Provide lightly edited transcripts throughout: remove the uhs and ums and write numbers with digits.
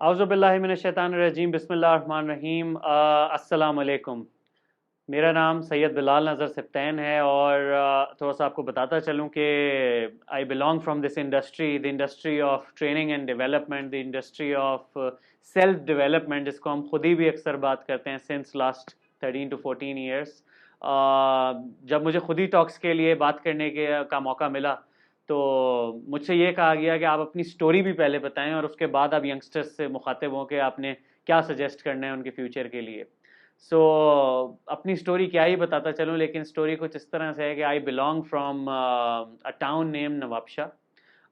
औज़ुबिल्लाहिमिनश्शैतानिर्रजीम बिस्मिल्लाहिर्रहमानिर्रहीम। अस्सलाम वालेकुम। मेरा नाम सैयद बिलाल नज़र सिफ्तैन है और थोड़ा सा आपको बताता चलूँ कि I belong from this industry, the industry of training and development, the industry of self development, जिसको हम खुद ही भी अक्सर बात करते हैं सिंस लास्ट 13 to 14 ईयर्स। जब मुझे खुद ही टॉक्स के लिए बात करने के का मौका मिला तो मुझसे ये कहा गया कि आप अपनी स्टोरी भी पहले बताएं और उसके बाद आप यंगस्टर्स से मुखातिब हों कि आपने क्या सजेस्ट करना है उनके फ्यूचर के लिए। अपनी स्टोरी क्या ही बताता चलूँ, लेकिन स्टोरी कुछ इस तरह से है कि I belong from a town name Nawabshah.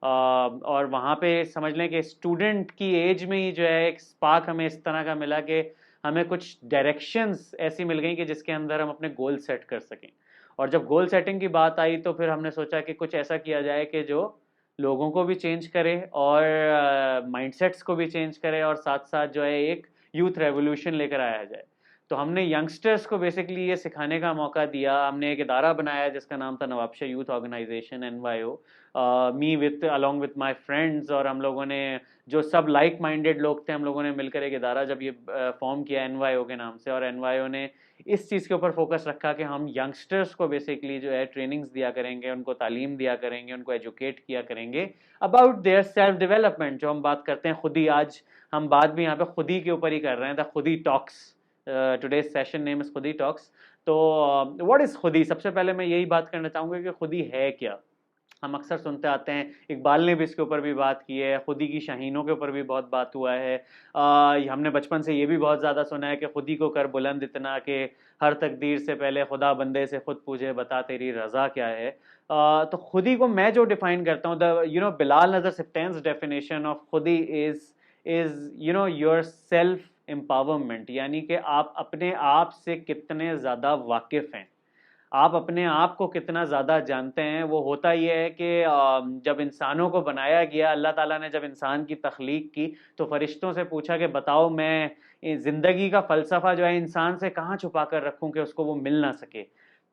और वहाँ पे समझ लें कि स्टूडेंट की एज में ही जो है एक स्पार्क हमें इस तरह का मिला कि हमें कुछ डायरेक्शंस ऐसी मिल गई कि जिसके अंदर हम अपने गोल सेट कर सकें। और जब गोल सेटिंग की बात आई तो फिर हमने सोचा कि कुछ ऐसा किया जाए कि जो लोगों को भी चेंज करे और माइंडसेट्स को भी चेंज करे और साथ साथ जो है एक यूथ रेवोल्यूशन लेकर आया जाए। तो हमने यंगस्टर्स को बेसिकली ये सिखाने का मौका दिया। हमने एक इदारा बनाया जिसका नाम था Nawabshah youth organisation NYO, me with along with my friends. और हम लोगों ने जो सब लाइक माइंडेड लोग थे, हम लोगों ने मिलकर एक इदारा जब ये फॉर्म किया NYO के नाम से, और NYO ने इस चीज़ के ऊपर फोकस रखा कि हम यंगस्टर्स को बेसिकली जो है ट्रेनिंग्स दिया करेंगे, उनको तालीम दिया करेंगे, उनको एजुकेट किया करेंगे अबाउट देयर सेल्फ डेवलपमेंट। जो हम बात करते हैं खुद ही, आज हम बात भी यहाँ पे खुद ही के ऊपर ही कर रहे हैं, द खुद he talks. Today session name is खुद ही टॉक्स। तो व्हाट इज खुद ही? सबसे पहले मैं यही बात करना चाहूँगा कि खुद ही है क्या। हम अक्सर सुनते आते हैं, इकबाल ने भी इसके ऊपर भी बात की है, खुदी की शाहीनों के ऊपर भी बहुत बात हुआ है। हमने बचपन से ये भी बहुत ज़्यादा सुना है कि खुदी को कर बुलंद इतना कि हर तकदीर से पहले खुदा बंदे से खुद पूछे बता तेरी रज़ा क्या है। तो खुदी को मैं जो डिफाइन करता हूँ, द बिलाल नज़र सिफ्तैन्स डेफिनेशन ऑफ खुदी इज योर सेल्फ एम्पावरमेंट, यानी कि आप अपने आप से कितने ज़्यादा वाकिफ़ हैं, आप अपने आप को कितना ज़्यादा जानते हैं। वो होता ये है कि जब इंसानों को बनाया गया, अल्लाह ताला ने जब इंसान की तख्लीक की तो फरिश्तों से पूछा कि बताओ मैं ज़िंदगी का फ़लसफ़ा जो है इंसान से कहाँ छुपा कर रखूँ कि उसको वो मिल ना सके।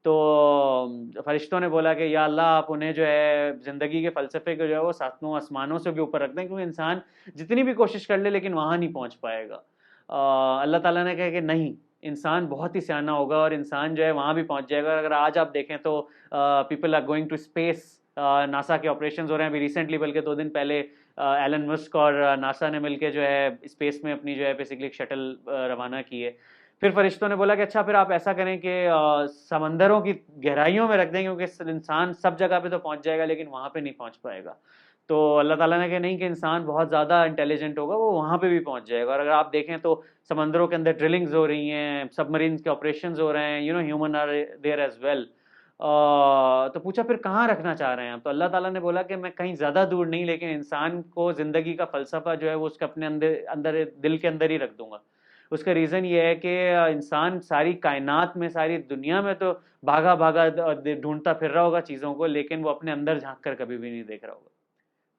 तो फरिश्तों ने बोला कि या अल्लाह, आप उन्हें जो है ज़िंदगी के फ़लसफ़े को जो है वो सातों आसमानों से भी ऊपर रख दें, क्योंकि इंसान जितनी भी कोशिश कर ले लेकिन वहाँ नहीं पहुँच पाएगा। अल्लाह ताला ने कहा कि नहीं, इंसान बहुत ही सियाना होगा और इंसान जो है वहाँ भी पहुँच जाएगा। अगर आज आप देखें तो people are going to space, NASA के ऑपरेशंस हो रहे हैं अभी रिसेंटली, बल्कि 2 दिन पहले एलन मस्क और नासा ने मिलकर जो है स्पेस में अपनी जो है बेसिकली एक शटल रवाना की है। फिर फरिश्तों ने बोला कि अच्छा, फिर आप ऐसा करें कि समंदरों की गहराइयों में रख दें, क्योंकि इंसान सब जगह पे तो पहुंच जाएगा लेकिन वहाँ पे नहीं पहुंच पाएगा। तो अल्लाह ताला ने कहा नहीं, कि इंसान बहुत ज़्यादा इंटेलिजेंट होगा, वो वहाँ पे भी पहुँच जाएगा। और अगर आप देखें तो समंदरों के अंदर ड्रिलिंग्स हो रही हैं, सबमरीन के ऑपरेशंस हो रहे हैं, human are there as well. तो पूछा फिर कहाँ रखना चाह रहे हैं आप? तो अल्लाह ताला ने बोला कि मैं कहीं ज़्यादा दूर नहीं, लेकिन इंसान को ज़िंदगी का फ़लसफ़ा जो है वो उसके अपने अंदर अंदर दिल के अंदर ही रख दूंगा। उसका रीज़न ये है कि इंसान सारी कायनात में, सारी दुनिया में तो भागा भागा ढूंढता फिर रहा होगा चीज़ों को, लेकिन वो अपने अंदर झांक कर कभी भी नहीं देख रहा होगा।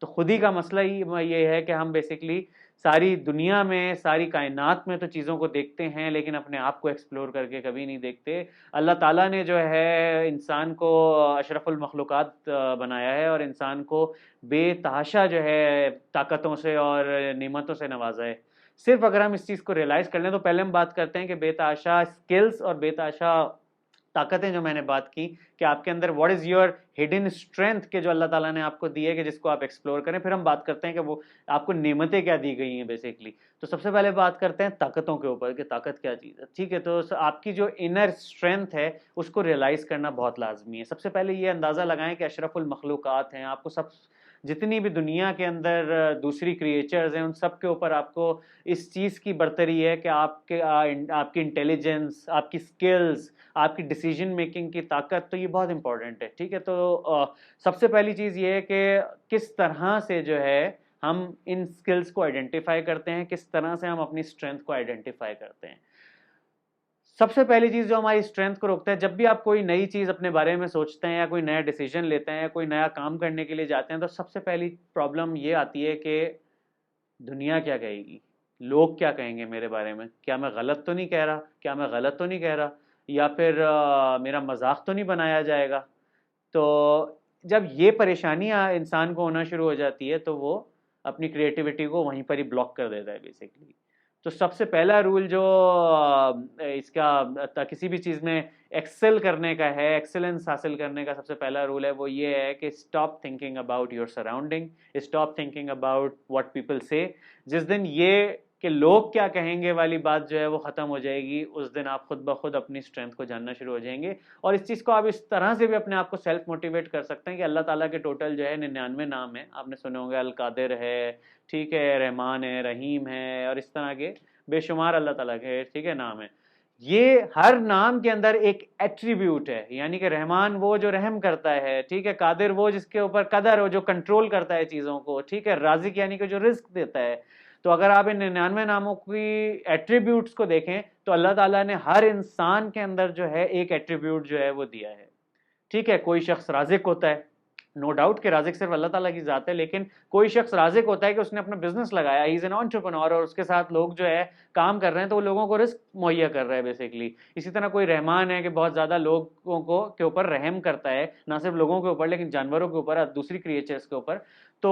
तो खुद ही का मसला ही ये है कि हम बेसिकली सारी दुनिया में, सारी कायनात में तो चीज़ों को देखते हैं लेकिन अपने आप को एक्सप्लोर करके कभी नहीं देखते। अल्लाह ताला ने जो है इंसान को अशरफुल मखलूक़ात बनाया है और इंसान को बेतहाशा जो है ताकतों से और नेमतों से नवाजा है। सिर्फ अगर हम इस चीज़ को रियलाइज़ कर लें तो पहले हम बात करते हैं कि बेतहाशा स्किल्स और बेतहाशा ताकतें जो मैंने बात की, कि आपके अंदर what is your hidden strength के जो अल्लाह ताला ने आपको दी है कि जिसको आप एक्सप्लोर करें। फिर हम बात करते हैं कि वो आपको नेमतें क्या दी गई हैं बेसिकली। तो सबसे पहले बात करते हैं ताकतों के ऊपर कि ताकत क्या चीज़ है। ठीक है, तो आपकी जो इनर स्ट्रेंथ है उसको रियलाइज़ करना बहुत लाजमी है। सबसे पहले ये अंदाज़ा लगाएं कि अशरफुल मखलूक़ात हैं, आपको सब जितनी भी दुनिया के अंदर दूसरी क्रिएचर्स हैं उन सब के ऊपर आपको इस चीज़ की बरतरी है कि आपकी इंटेलिजेंस, आपकी स्किल्स, आपकी डिसीजन मेकिंग की ताकत, तो ये बहुत इंपॉर्टेंट है। ठीक है, तो सबसे पहली चीज़ ये है कि किस तरह से जो है हम इन स्किल्स को आइडेंटिफाई करते हैं, किस तरह से हम अपनी स्ट्रेंथ को आइडेंटिफाई करते हैं। सबसे पहली चीज़ जो हमारी स्ट्रेंथ को रोकता है, जब भी आप कोई नई चीज़ अपने बारे में सोचते हैं या कोई नया डिसीजन लेते हैं या कोई नया काम करने के लिए जाते हैं, तो सबसे पहली प्रॉब्लम ये आती है कि दुनिया क्या कहेगी, लोग क्या कहेंगे मेरे बारे में, क्या मैं गलत तो नहीं कह रहा, क्या मैं गलत तो नहीं कह रहा, या फिर मेरा मजाक तो नहीं बनाया जाएगा। तो जब ये परेशानियां इंसान को होना शुरू हो जाती है तो वो अपनी क्रिएटिविटी को वहीं पर ही ब्लॉक कर देता है बेसिकली। तो सबसे पहला रूल जो किसी भी चीज़ में एक्सेल करने का है, एक्सेलेंस हासिल करने का सबसे पहला रूल है, वो ये है कि stop thinking about your surrounding, stop thinking about what people से। जिस दिन ये कि लोग क्या कहेंगे वाली बात जो है वो ख़त्म हो जाएगी, उस दिन आप खुद ब खुद अपनी स्ट्रेंथ को जानना शुरू हो जाएंगे। और इस चीज़ को आप इस तरह से भी अपने आप को सेल्फ मोटिवेट कर सकते हैं कि अल्लाह ताला के टोटल जो है 99 नाम है, आपने सुने होंगे, अल कादिर है, ठीक है, रहमान है, रहीम है, और इस तरह के बेशुमार अल्लाह ताला के, ठीक है, नाम है। ये हर नाम के अंदर एक एट्रीब्यूट है, यानी कि रहमान वो जो रहम करता है, ठीक है, कादिर वो जिसके ऊपर कदर हो, जो कंट्रोल करता है चीज़ों को, ठीक है, राज़िक यानी कि जो रिस्क देता है। तो अगर आप इन 99 नामों की एट्रीब्यूट्स को देखें तो अल्लाह ताला ने हर इंसान के अंदर जो है एक एट्रीब्यूट जो है वो दिया है, ठीक है। कोई शख्स राज़िक होता है, नो डाउट कि राज़िक सिर्फ अल्लाह ताला की ज़ात है, लेकिन कोई शख्स राज़िक होता है कि उसने अपना बिजनेस लगाया, ही इज़ एन एंटरप्रेन्योर, और उसके साथ लोग जो है काम कर रहे हैं तो वो लोगों को रिस्क मुहैया कर रहा है बेसिकली। इसी तरह कोई रहमान है कि बहुत ज़्यादा लोगों को के ऊपर रहम करता है, ना सिर्फ लोगों के ऊपर लेकिन जानवरों के ऊपर, दूसरी क्रिएचर्स के ऊपर। तो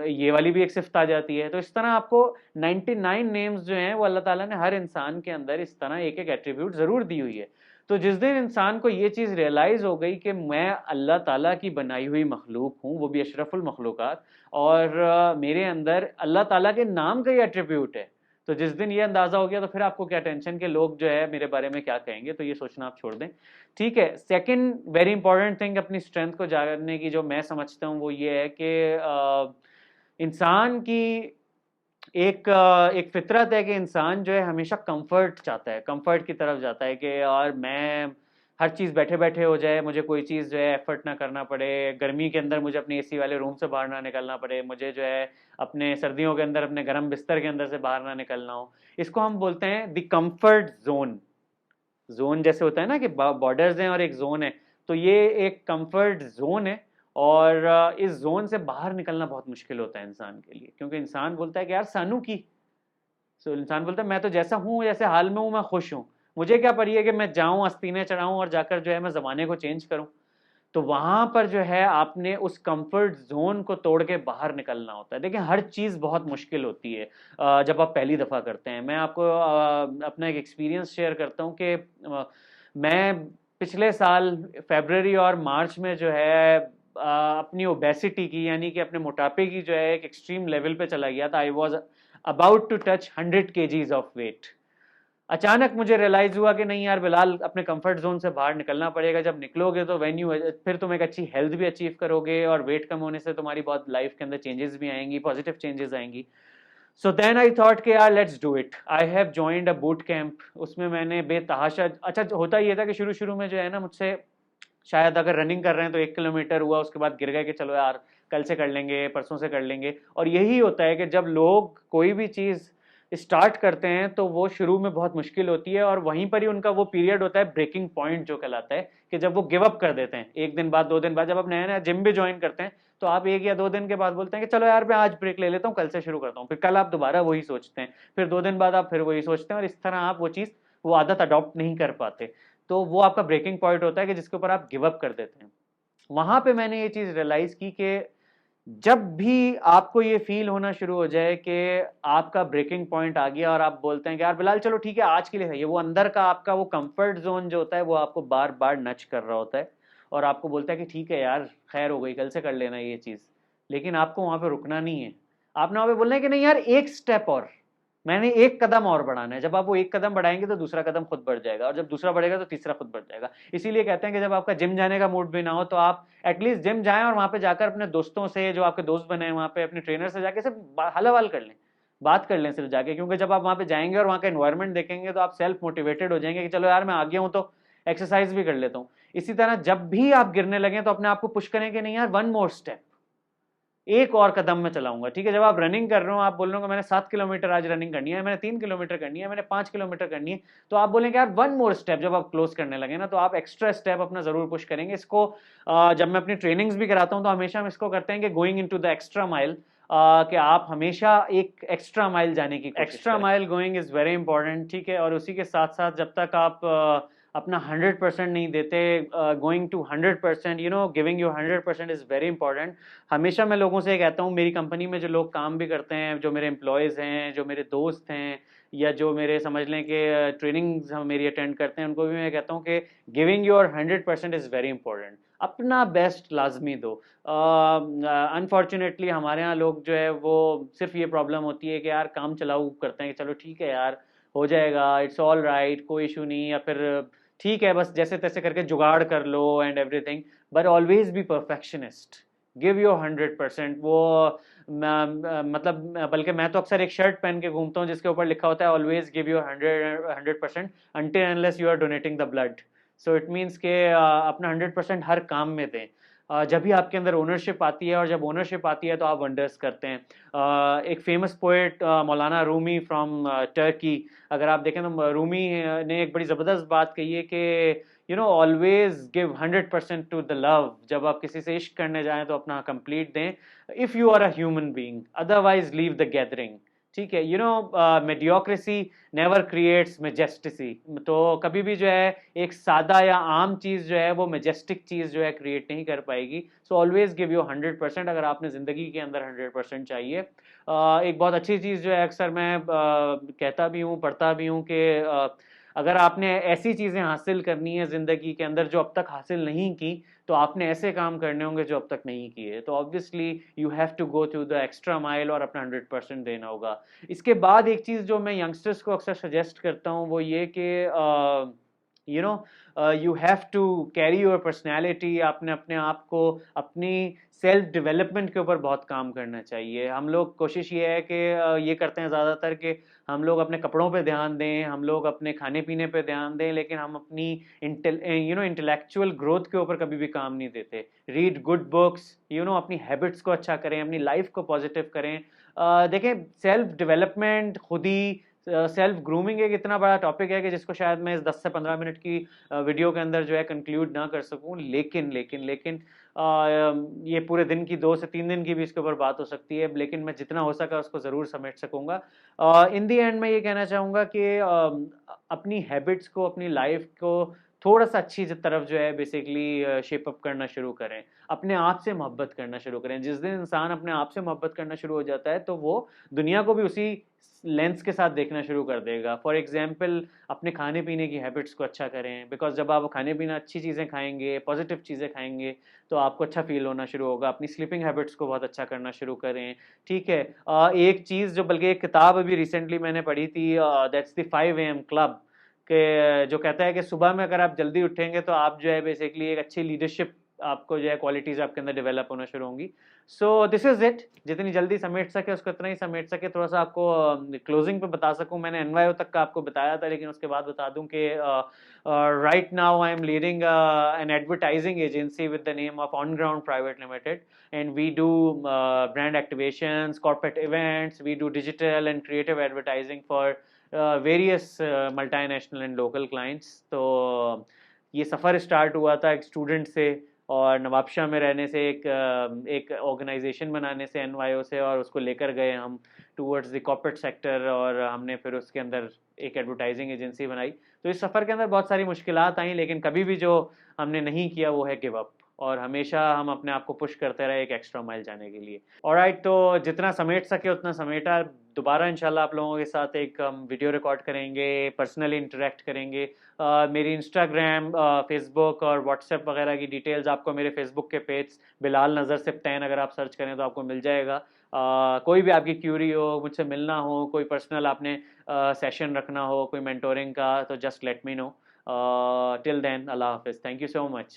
ये वाली भी एक सिफ्त आ जाती है। तो इस तरह आपको 99 नेम्स जो हैं वो अल्लाह ताला ने हर इंसान के अंदर इस तरह एक एक एट्रीब्यूट ज़रूर दी हुई है। तो जिस दिन इंसान को ये चीज़ रियलाइज़ हो गई कि मैं अल्लाह ताला की बनाई हुई मखलूक हूँ, वो भी अशरफुल मखलूक़ात, और मेरे अंदर अल्लाह ताला के नाम का ही एट्रीब्यूट है, तो जिस दिन ये अंदाज़ा हो गया तो फिर आपको क्या टेंशन के लोग जो है मेरे बारे में क्या कहेंगे, तो ये सोचना आप छोड़ दें, ठीक है। सेकंड वेरी इंपॉर्टेंट थिंग अपनी स्ट्रेंथ को जानने की जो मैं समझता हूँ वो ये है कि इंसान की एक फितरत है कि इंसान जो है हमेशा कंफर्ट चाहता है, कंफर्ट की तरफ जाता है कि यार मैं हर चीज़ बैठे बैठे हो जाए, मुझे कोई चीज़ जो है एफर्ट ना करना पड़े, गर्मी के अंदर मुझे अपने एसी वाले रूम से बाहर ना निकलना पड़े, मुझे जो है अपने सर्दियों के अंदर अपने गर्म बिस्तर के अंदर से बाहर ना निकलना हो। इसको हम बोलते हैं द कंफर्ट जोन। जोन जैसे होता है ना कि बॉर्डर्स हैं और एक जोन है, तो ये एक कंफर्ट जोन है। और इस जोन से बाहर निकलना बहुत मुश्किल होता है इंसान के लिए, क्योंकि इंसान बोलता है कि यार सानू की, सो इंसान बोलता है मैं तो जैसा हूँ जैसे हाल में हूँ मैं खुश हूँ, मुझे क्या पड़ी है कि मैं जाऊँ आस्तीने चढ़ाऊँ और जाकर जो है मैं ज़माने को चेंज करूँ। तो वहाँ पर जो है आपने उस कंफर्ट जोन को तोड़ के बाहर निकलना होता है। देखिए हर चीज़ बहुत मुश्किल होती है जब आप पहली दफ़ा करते हैं। मैं आपको अपना एक एक्सपीरियंस शेयर करता हूँ कि मैं पिछले साल फरवरी और मार्च में जो है अपनी ओबेसिटी की, यानी कि अपने मोटापे की जो है एक एक्सट्रीम लेवल पे चला गया था। I was about to touch 100 kgs of weight. अचानक मुझे रियलाइज हुआ कि नहीं यार बिलाल, अपने कंफर्ट जोन से बाहर निकलना पड़ेगा। जब निकलोगे तो फिर तुम एक अच्छी हेल्थ भी अचीव करोगे, और वेट कम होने से तुम्हारी बहुत लाइफ के अंदर चेंजेस भी आएंगी, पॉजिटिव चेंजेस आएंगी। सो देन आई थॉट कि यार let's do it. I have joined a boot camp. उसमें मैंने बेतहाशा, अच्छा होता ये था कि शुरू शुरू में जो है ना मुझसे, शायद अगर रनिंग कर रहे हैं तो 1 किलोमीटर हुआ, उसके बाद गिर गए कि चलो यार कल से कर लेंगे, परसों से कर लेंगे। और यही होता है कि जब लोग कोई भी चीज़ स्टार्ट करते हैं तो वो शुरू में बहुत मुश्किल होती है, और वहीं पर ही उनका वो पीरियड होता है ब्रेकिंग पॉइंट जो कहलाता है, कि जब वो गिव अप कर देते हैं 1 दिन बाद 2 दिन बाद। जब आप नया नया जिम भी ज्वाइन करते हैं तो आप 1 या 2 दिन के बाद बोलते हैं कि चलो यार मैं आज ब्रेक ले लेता हूँ, कल से शुरू करता हूँ, फिर कल आप दोबारा वही सोचते हैं, फिर 2 दिन बाद आप फिर वही सोचते हैं, और इस तरह आप वो चीज़, वो आदत अडॉप्ट नहीं कर पाते। तो वो आपका ब्रेकिंग पॉइंट होता है कि जिसके ऊपर आप गिव अप कर देते हैं। वहां पे मैंने ये चीज रियलाइज की कि जब भी आपको ये फील होना शुरू हो जाए कि आपका ब्रेकिंग पॉइंट आ गया और आप बोलते हैं कि यार बिलाल चलो ठीक है आज के लिए है ये, वो अंदर का आपका वो कंफर्ट जोन जो होता है वो आपको बार बार नच कर रहा होता है, और आपको बोलता है कि ठीक है यार खैर हो गई, कल से कर लेना ये चीज़। लेकिन आपको वहां पे रुकना नहीं है, आपने वहां पे बोलना है कि नहीं यार एक स्टेप और, मैंने एक कदम और बढ़ाना है। जब आप वो एक कदम बढ़ाएंगे तो दूसरा कदम खुद बढ़ जाएगा, और जब दूसरा बढ़ेगा तो तीसरा खुद बढ़ जाएगा। इसीलिए कहते हैं कि जब आपका जिम जाने का मूड भी ना हो तो आप एटलीस्ट जिम जाएं, और वहां पे जाकर अपने दोस्तों से, जो आपके दोस्त बने हैं वहां पे, अपने ट्रेनर से जाके सिर्फ हल हवाल कर लें, बात कर लें सिर्फ जाके। क्योंकि जब आप वहां पे जाएंगे और वहां का एनवायरनमेंट देखेंगे तो आप सेल्फ मोटिवेटेड हो जाएंगे कि चलो यार मैं आ गया हूं तो एक्सरसाइज भी कर लेता हूँ। इसी तरह जब भी आप गिरने लगे तो अपने आप को पुश करें कि नहीं यार वन मोर स्टेप, एक और कदम में चलाऊंगा, ठीक है। जब आप रनिंग कर रहे हो, आप बोल रहे हो मैंने 7 किलोमीटर आज रनिंग करनी है, मैंने 3 किलोमीटर करनी है, मैंने 5 किलोमीटर करनी है, तो आप बोलेंगे यार वन मोर स्टेप। जब आप क्लोज करने लगे ना तो आप एक्स्ट्रा स्टेप अपना जरूर पुश करेंगे। इसको जब मैं अपनी ट्रेनिंग्स भी कराता हूँ तो हमेशा हम इसको करते हैं कि going into the extra mile, कि आप हमेशा एक एक्स्ट्रा माइल जाने की कोशिश, extra mile going is very important, ठीक है। और उसी के साथ साथ जब तक आप अपना 100% नहीं देते, going to 100%, giving you 100% is very important. हमेशा मैं लोगों से ये कहता हूँ, मेरी कंपनी में जो लोग काम भी करते हैं, जो मेरे एम्प्लॉयज़ हैं, जो मेरे दोस्त हैं, या जो मेरे समझ लें कि ट्रेनिंग्स हम मेरी अटेंड करते हैं, उनको भी मैं कहता हूँ कि giving your 100% is very important. अपना बेस्ट लाजमी दो। अनफॉर्चुनेटली हमारे यहाँ लोग जो है वो सिर्फ ये प्रॉब्लम होती है कि यार काम चलाऊ करते हैं कि चलो ठीक है यार, हो जाएगा, इट्स ऑल राइट, कोई इशू नहीं, या फिर ठीक है बस जैसे तैसे करके जुगाड़ कर लो and everything. But always be perfectionist, give your 100%। वो मतलब बल्कि मैं तो अक्सर एक शर्ट पहन के घूमता हूँ जिसके ऊपर लिखा होता है always give your 100% until unless you are donating the blood. So it means के अपना 100% हर काम में दें। जब भी आपके अंदर ओनरशिप आती है, और जब ओनरशिप आती है तो आप वंडर्स करते हैं। एक famous poet Maulana Rumi from Turkey, अगर आप देखें तो रूमी ने एक बड़ी ज़बरदस्त बात कही है कि always give 100% to the love. जब आप किसी से इश्क करने जाएं तो अपना कंप्लीट दें, if you are a human being, otherwise leave the gathering. ठीक है, मेडियोक्रेसी नेवर क्रिएट्स मेजेस्टिसी। तो कभी भी जो है एक सादा या आम चीज़ जो है वो मेजेस्टिक चीज़ जो है क्रिएट नहीं कर पाएगी। सो ऑलवेज गिव यू 100% अगर आपने ज़िंदगी के अंदर 100% चाहिए। एक बहुत अच्छी चीज़ जो है अक्सर मैं कहता भी हूँ, पढ़ता भी हूँ कि अगर आपने ऐसी चीज़ें हासिल करनी है ज़िंदगी के अंदर जो अब तक हासिल नहीं की, तो आपने ऐसे काम करने होंगे जो अब तक नहीं किए। तो obviously you have to go through the extra mile और अपना 100% देना होगा। इसके बाद एक चीज़ जो मैं यंगस्टर्स को अक्सर सजेस्ट करता हूँ वो ये कि you have to carry your personality. आपने अपने आप को अपनी सेल्फ डेवलपमेंट के ऊपर बहुत काम करना चाहिए। हम लोग कोशिश ये है कि ये करते हैं ज़्यादातर कि हम लोग अपने कपड़ों पे ध्यान दें, हम लोग अपने खाने पीने पे ध्यान दें, लेकिन हम अपनी इंटेलेक्चुअल ग्रोथ के ऊपर कभी भी काम नहीं देते। रीड गुड बुक्स, अपनी हैबिट्स को अच्छा करें, अपनी लाइफ को पॉजिटिव करें। देखें, सेल्फ डेवलपमेंट खुद ही, सेल्फ ग्रूमिंग एक इतना बड़ा टॉपिक है कि जिसको शायद मैं इस 10 से 15 मिनट की वीडियो के अंदर जो है कंक्लूड ना कर सकूं। लेकिन लेकिन लेकिन ये पूरे दिन की, 2 से 3 दिन की भी इसके ऊपर बात हो सकती है, लेकिन मैं जितना हो सका उसको ज़रूर समेट सकूंगा। इन दी एंड मैं ये कहना चाहूँगा कि अपनी हैबिट्स को, अपनी लाइफ को थोड़ा सा अच्छी तरफ जो है बेसिकली शेप अप करना शुरू करें। अपने आप से मोहब्बत करना शुरू करें। जिस दिन इंसान अपने आप से मोहब्बत करना शुरू हो जाता है तो वो दुनिया को भी उसी लेंस के साथ देखना शुरू कर देगा। फॉर एग्जाम्पल, अपने खाने पीने की हैबिट्स को अच्छा करें, बिकॉज जब आप खाने पीना अच्छी चीज़ें खाएंगे, पॉजिटिव चीज़ें खाएंगे, तो आपको अच्छा फील होना शुरू होगा। अपनी स्लीपिंग हैबिट्स को बहुत अच्छा करना शुरू करें। ठीक है, एक चीज़ जो, बल्कि एक किताब अभी रिसेंटली मैंने पढ़ी थी, दैट्स द 5 AM क्लब, के जो कहता है कि सुबह में अगर आप जल्दी उठेंगे तो आप जो है बेसिकली एक अच्छी लीडरशिप, आपको जो है क्वालिटीज़ आपके अंदर डेवलप होना शुरू होंगी। So this is it. जितनी जल्दी समेट सके उसको इतना ही समेट सके। थोड़ा सा आपको क्लोजिंग पे बता सकूं, मैंने एनवाईओ तक का आपको बताया था, लेकिन उसके बाद बता दूं कि right now I am leading an advertising agency with the name of on ground private limited, and we do brand activations, corporate events, we do digital and creative advertising for various multinational and local clients. तो ये सफ़र start हुआ था एक student से, और नवाबशाह में रहने से, एक ऑर्गेनाइजेशन बनाने से, एनवाईओ से, और उसको लेकर गए हम टूवर्ड्स द कॉर्पोरेट सेक्टर, और हमने फिर उसके अंदर एक एडवर्टाइजिंग एजेंसी बनाई। तो इस सफ़र के अंदर बहुत सारी मुश्किलात आई, लेकिन कभी भी जो हमने नहीं किया वो है गिव अप, और हमेशा हम अपने आप को पुश करते रहे एक एक्स्ट्रा माइल जाने के लिए। ऑलराइट, तो जितना समेट सके उतना समेटा। दोबारा इंशाल्लाह आप लोगों के साथ एक हम वीडियो रिकॉर्ड करेंगे, पर्सनली इंटरेक्ट करेंगे। मेरी इंस्टाग्राम, फेसबुक और व्हाट्सएप वगैरह की डिटेल्स आपको मेरे फेसबुक के पेज बिलाल नज़र सिप्तैन अगर आप सर्च करें तो आपको मिल जाएगा। कोई भी आपकी क्यूरी हो, मुझसे मिलना हो, कोई पर्सनल आपने सेशन रखना हो, कोई मेंटोरिंग का, तो just let me know. Till then, अल्लाह हाफिज़, थैंक यू सो मच।